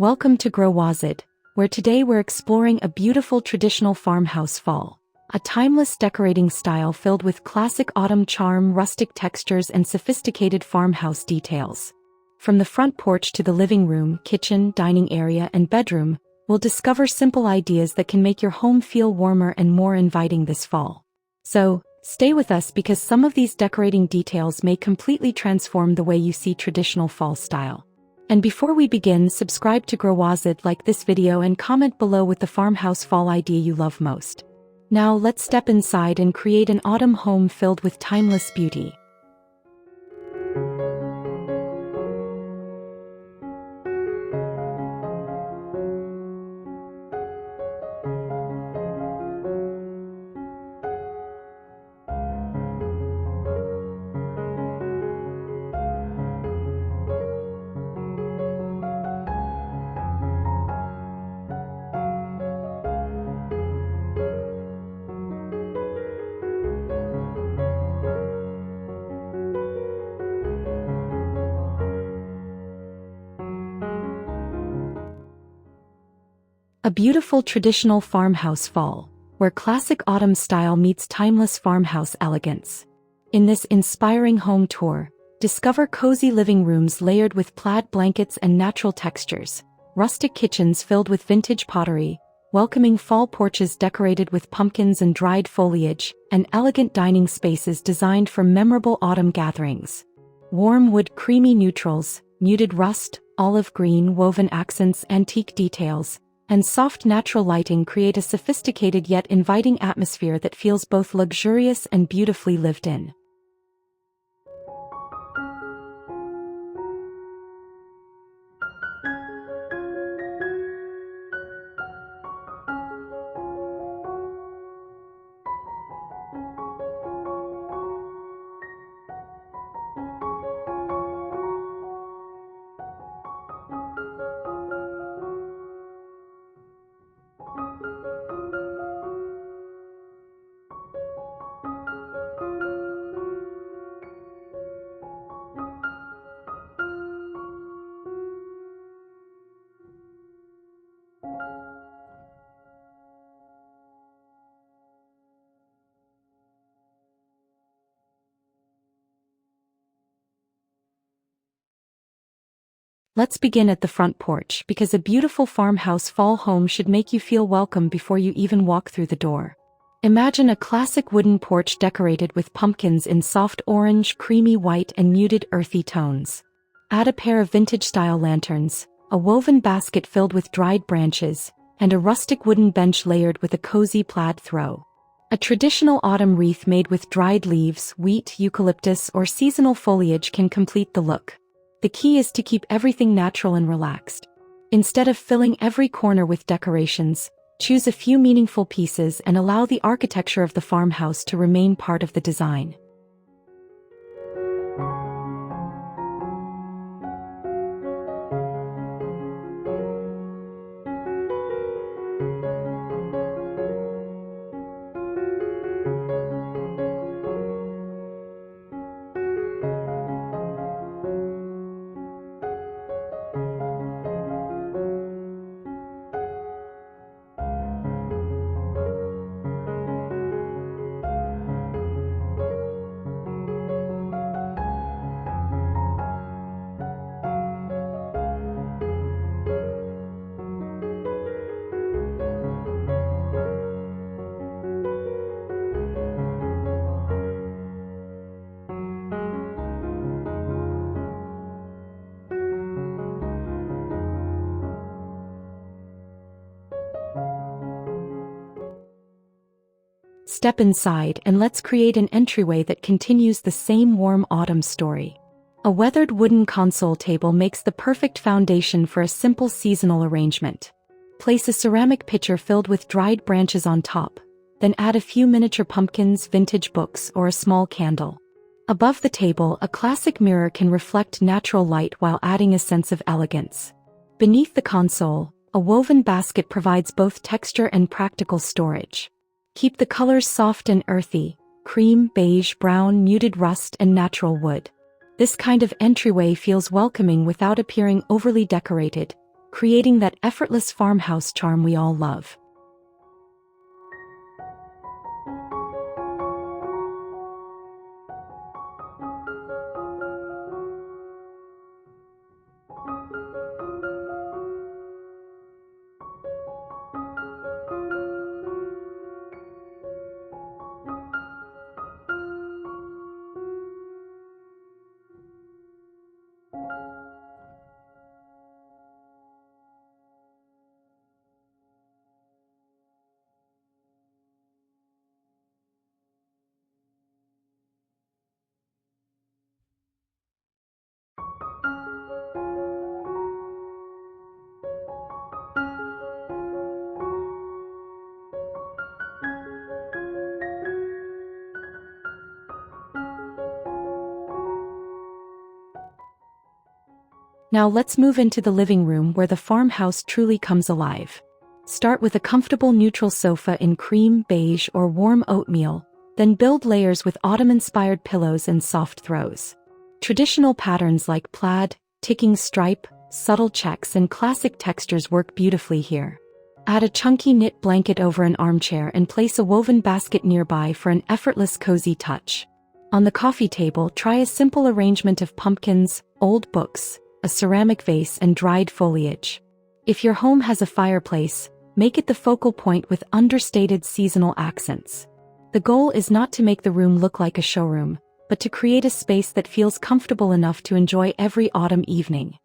Welcome to Growazid, where today we're exploring a beautiful traditional farmhouse fall. A timeless decorating style filled with classic autumn charm, rustic textures, and sophisticated farmhouse details. From the front porch to the living room, kitchen, dining area, and bedroom, we'll discover simple ideas that can make your home feel warmer and more inviting this fall. So, stay with us because some of these decorating details may completely transform the way you see traditional fall style. And before we begin, subscribe to Growazid, like this video, and comment below with the farmhouse fall idea you love most. Now let's step inside and create an autumn home filled with timeless beauty. A beautiful traditional farmhouse fall, where classic autumn style meets timeless farmhouse elegance. In this inspiring home tour, discover cozy living rooms layered with plaid blankets and natural textures, rustic kitchens filled with vintage pottery, welcoming fall porches decorated with pumpkins and dried foliage, and elegant dining spaces designed for memorable autumn gatherings. Warm wood creamy neutrals, muted rust, olive green woven accents, antique details, and soft natural lighting create a sophisticated yet inviting atmosphere that feels both luxurious and beautifully lived in. Let's begin at the front porch, because a beautiful farmhouse fall home should make you feel welcome before you even walk through the door. Imagine a classic wooden porch decorated with pumpkins in soft orange, creamy white, and muted earthy tones. Add a pair of vintage-style lanterns, a woven basket filled with dried branches, and a rustic wooden bench layered with a cozy plaid throw. A traditional autumn wreath made with dried leaves, wheat, eucalyptus, or seasonal foliage can complete the look. The key is to keep everything natural and relaxed. Instead of filling every corner with decorations, choose a few meaningful pieces and allow the architecture of the farmhouse to remain part of the design. Step inside and let's create an entryway that continues the same warm autumn story. A weathered wooden console table makes the perfect foundation for a simple seasonal arrangement. Place a ceramic pitcher filled with dried branches on top, then add a few miniature pumpkins, vintage books, or a small candle. Above the table, a classic mirror can reflect natural light while adding a sense of elegance. Beneath the console, a woven basket provides both texture and practical storage. Keep the colors soft and earthy: cream, beige, brown, muted rust, and natural wood. This kind of entryway feels welcoming without appearing overly decorated, creating that effortless farmhouse charm we all love. Now let's move into the living room where the farmhouse truly comes alive. Start with a comfortable neutral sofa in cream, beige, or warm oatmeal, then build layers with autumn-inspired pillows and soft throws. Traditional patterns like plaid, ticking stripe, subtle checks, and classic textures work beautifully here. Add a chunky knit blanket over an armchair and place a woven basket nearby for an effortless cozy touch. On the coffee table, try a simple arrangement of pumpkins, old books, a ceramic vase, and dried foliage. If your home has a fireplace, make it the focal point with understated seasonal accents. The goal is not to make the room look like a showroom, but to create a space that feels comfortable enough to enjoy every autumn evening.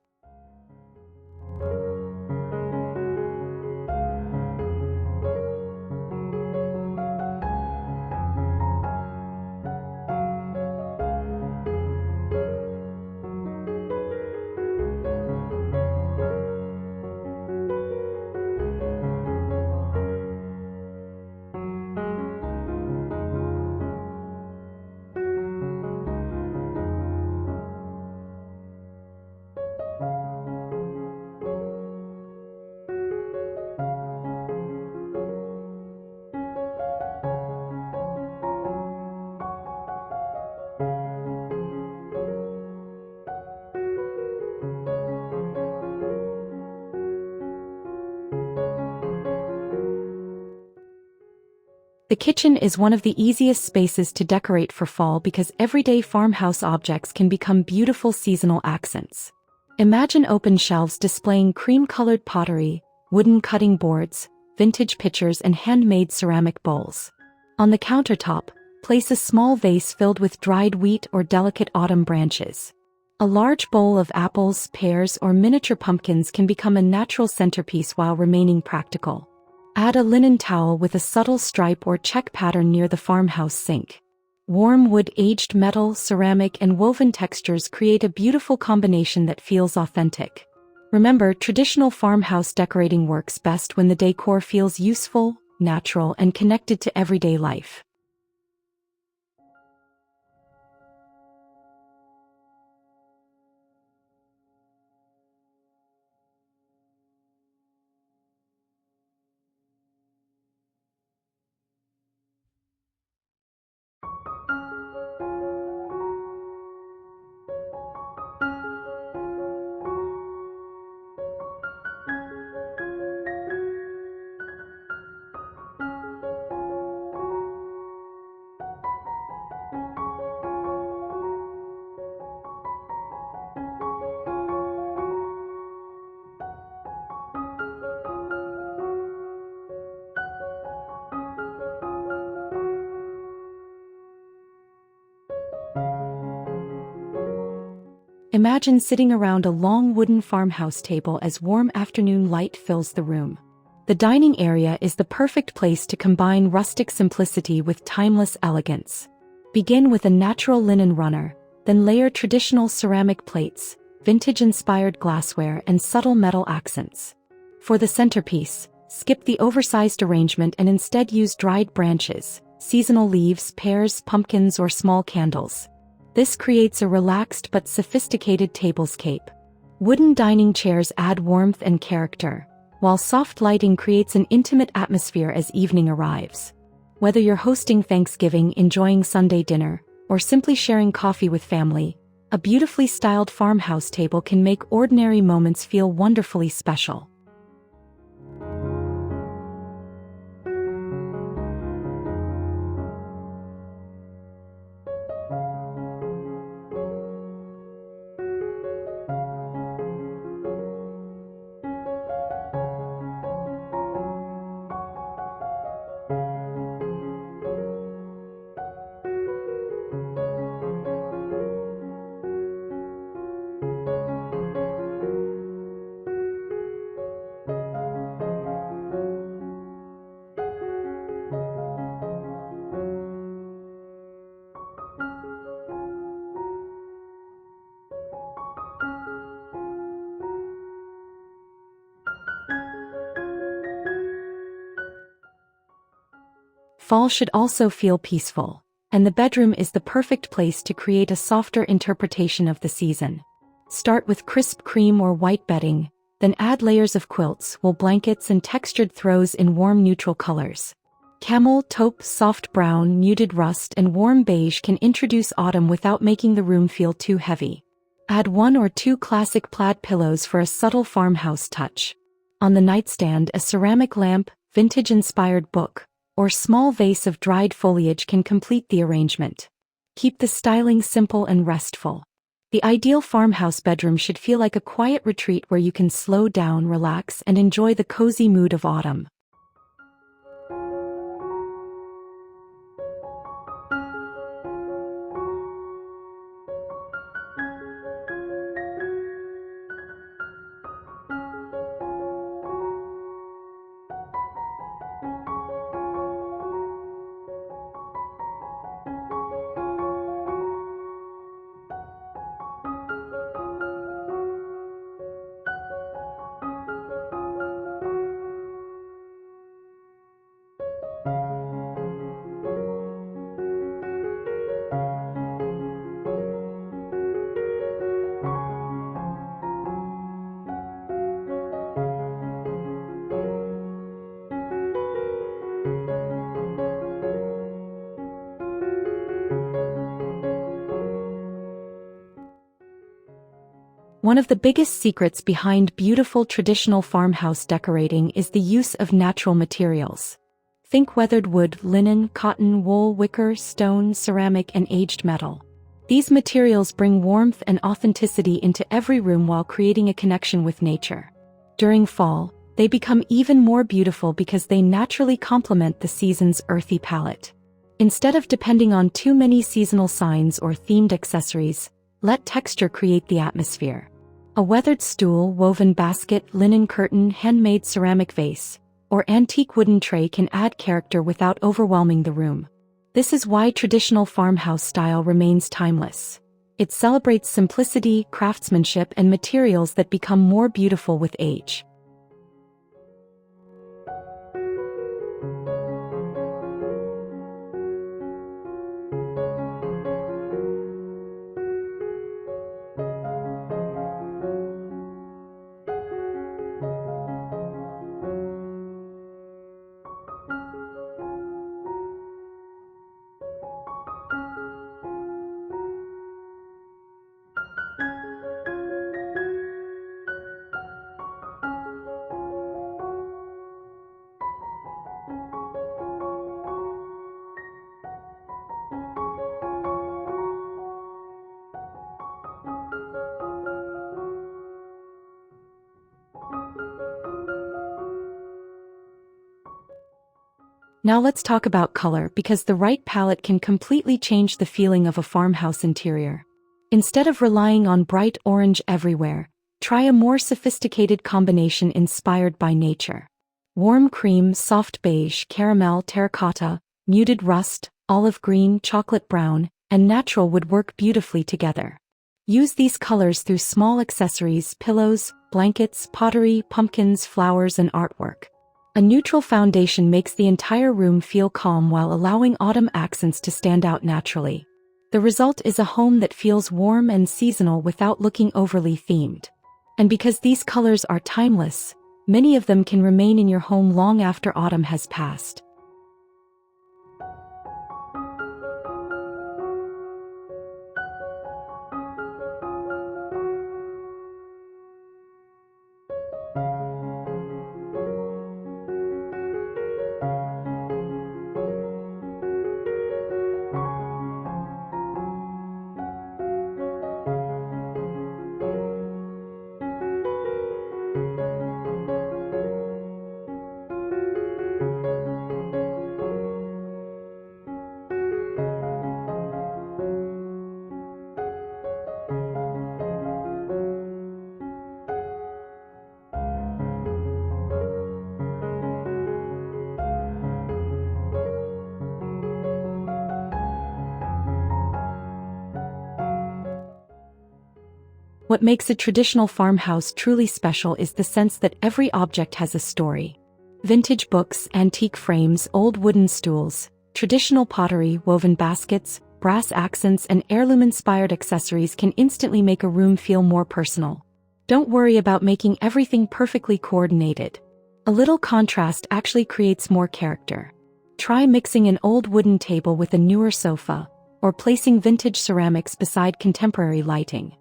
The kitchen is one of the easiest spaces to decorate for fall because everyday farmhouse objects can become beautiful seasonal accents. Imagine open shelves displaying cream-colored pottery, wooden cutting boards, vintage pitchers, and handmade ceramic bowls. On the countertop, place a small vase filled with dried wheat or delicate autumn branches. A large bowl of apples, pears, or miniature pumpkins can become a natural centerpiece while remaining practical. Add a linen towel with a subtle stripe or check pattern near the farmhouse sink. Warm wood, aged metal, ceramic, and woven textures create a beautiful combination that feels authentic. Remember, traditional farmhouse decorating works best when the decor feels useful, natural, and connected to everyday life. Imagine sitting around a long wooden farmhouse table as warm afternoon light fills the room. The dining area is the perfect place to combine rustic simplicity with timeless elegance. Begin with a natural linen runner, then layer traditional ceramic plates, vintage-inspired glassware, and subtle metal accents. For the centerpiece, skip the oversized arrangement and instead use dried branches, seasonal leaves, pears, pumpkins, or small candles. This creates a relaxed but sophisticated tablescape. Wooden dining chairs add warmth and character, while soft lighting creates an intimate atmosphere as evening arrives. Whether you're hosting Thanksgiving, enjoying Sunday dinner, or simply sharing coffee with family, A beautifully styled farmhouse table can make ordinary moments feel wonderfully special. Fall should also feel peaceful, and the bedroom is the perfect place to create a softer interpretation of the season. Start with crisp cream or white bedding, then add layers of quilts, wool blankets and textured throws in warm neutral colors. Camel, taupe, soft brown, muted rust and warm beige can introduce autumn without making the room feel too heavy. Add 1 or 2 classic plaid pillows for a subtle farmhouse touch. On the nightstand, a ceramic lamp, vintage-inspired book, or small vase of dried foliage can complete the arrangement. Keep the styling simple and restful. The ideal farmhouse bedroom should feel like a quiet retreat where you can slow down, relax, and enjoy the cozy mood of autumn. One of the biggest secrets behind beautiful traditional farmhouse decorating is the use of natural materials. Think weathered wood, linen, cotton, wool, wicker, stone, ceramic, and aged metal. These materials bring warmth and authenticity into every room while creating a connection with nature. During fall, they become even more beautiful because they naturally complement the season's earthy palette. Instead of depending on too many seasonal signs or themed accessories, let texture create the atmosphere. A weathered stool, woven basket, linen curtain, handmade ceramic vase, or antique wooden tray can add character without overwhelming the room. This is why traditional farmhouse style remains timeless. It celebrates simplicity, craftsmanship, and materials that become more beautiful with age. Now let's talk about color, because the right palette can completely change the feeling of a farmhouse interior. Instead of relying on bright orange everywhere, try a more sophisticated combination inspired by nature. Warm cream, soft beige, caramel, terracotta, muted rust, olive green, chocolate brown, and natural would work beautifully together. Use these colors through small accessories, pillows, blankets, pottery, pumpkins, flowers, and artwork. A neutral foundation makes the entire room feel calm while allowing autumn accents to stand out naturally. The result is a home that feels warm and seasonal without looking overly themed. And because these colors are timeless, many of them can remain in your home long after autumn has passed. What makes a traditional farmhouse truly special is the sense that every object has a story. Vintage books, antique frames, old wooden stools, traditional pottery, woven baskets, brass accents, and heirloom-inspired accessories can instantly make a room feel more personal. Don't worry about making everything perfectly coordinated. A little contrast actually creates more character. Try mixing an old wooden table with a newer sofa, or placing vintage ceramics beside contemporary lighting.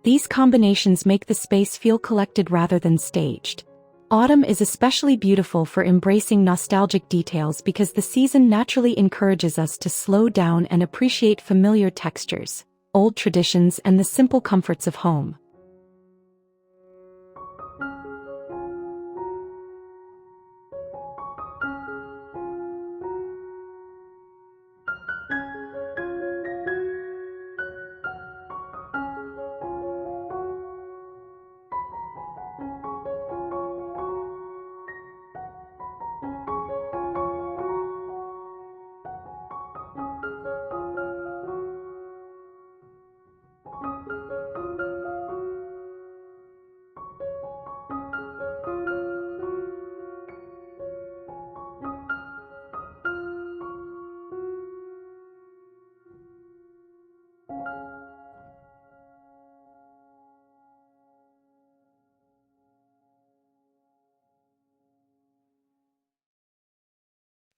These combinations make the space feel collected rather than staged. Autumn is especially beautiful for embracing nostalgic details because the season naturally encourages us to slow down and appreciate familiar textures, old traditions, and the simple comforts of home.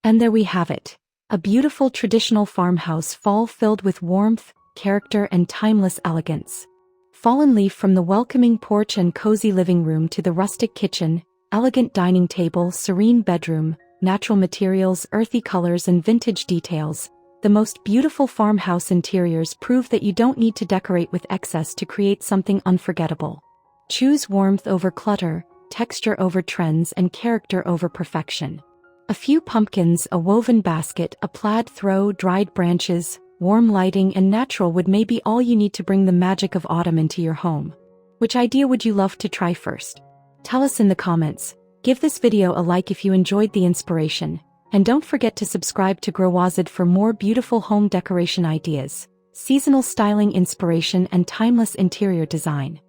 And there we have it. A beautiful traditional farmhouse fall filled with warmth, character, and timeless elegance. Fallen leaf from the welcoming porch and cozy living room to the rustic kitchen, elegant dining table, serene bedroom, natural materials, earthy colors, and vintage details. The most beautiful farmhouse interiors prove that you don't need to decorate with excess to create something unforgettable. Choose warmth over clutter, texture over trends, and character over perfection. A few pumpkins, a woven basket, a plaid throw, dried branches, warm lighting, and natural wood may be all you need to bring the magic of autumn into your home. Which idea would you love to try first? Tell us in the comments. Give this video a like if you enjoyed the inspiration, and don't forget to subscribe to Growazid for more beautiful home decoration ideas, seasonal styling inspiration, and timeless interior design.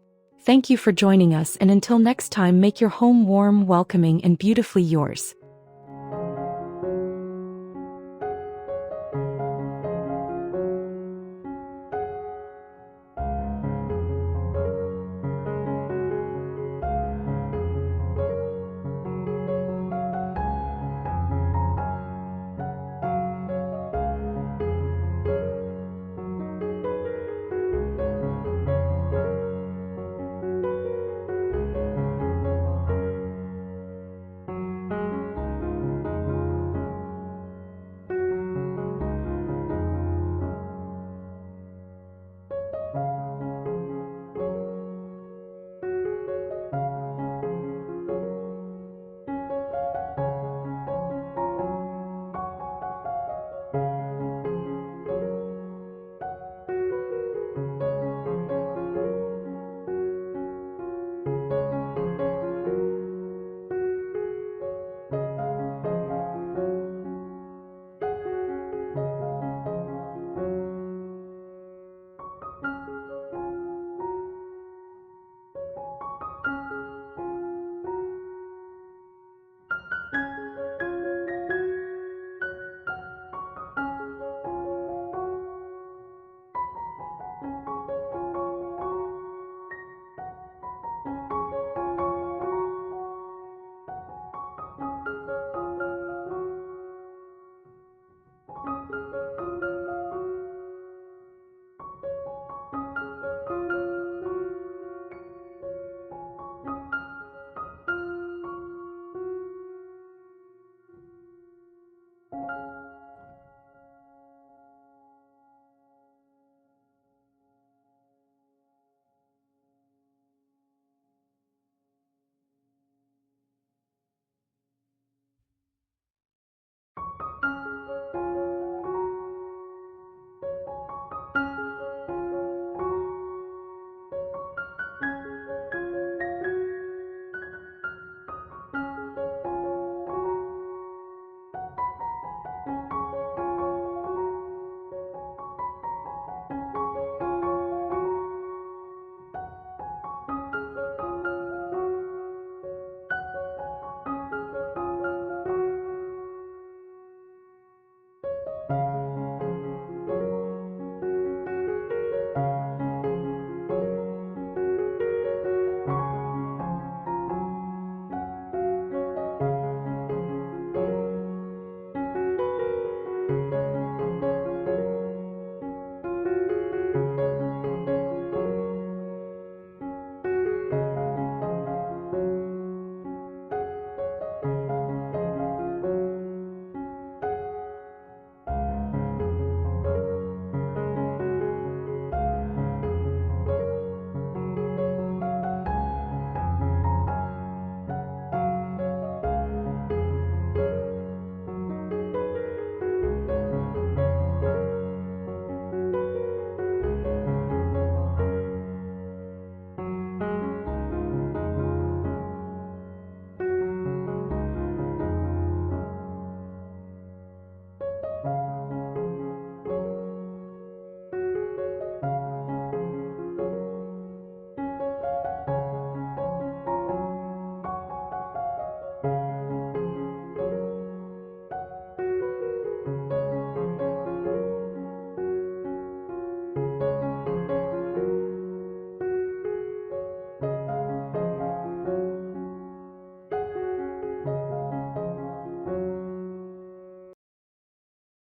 Thank you for joining us, and until next time, make your home warm, welcoming, and beautifully yours.